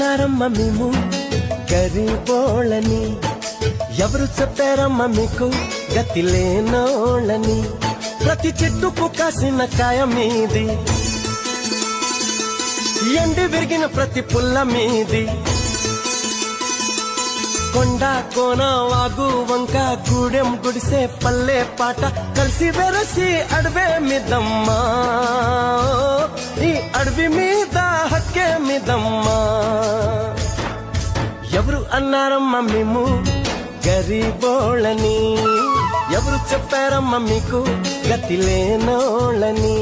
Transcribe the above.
అన్నారమ్మ మేము గరీబోళ్ళని, ఎవరు చెప్పారమ్మ మీకు గతి లేనోళ్ళని. ప్రతి చెట్టుకు కాసిన కాయ మీది, ఎండి విరిగిన ప్రతి పుల్ల మీది. కొండ కోన వాగు వంక గూడెం గుడిసే పల్లె పాట కలిసి వెరసి అడవే మిదమ్మా, ఈ అడవి మీద హక్కే మిదమ్మా. ఎవరు అన్నారమ్మ మేము గరీబోళ్ళని, ఎవరు చెప్పారమ్మ మీకు గతి లేనోళ్ళని.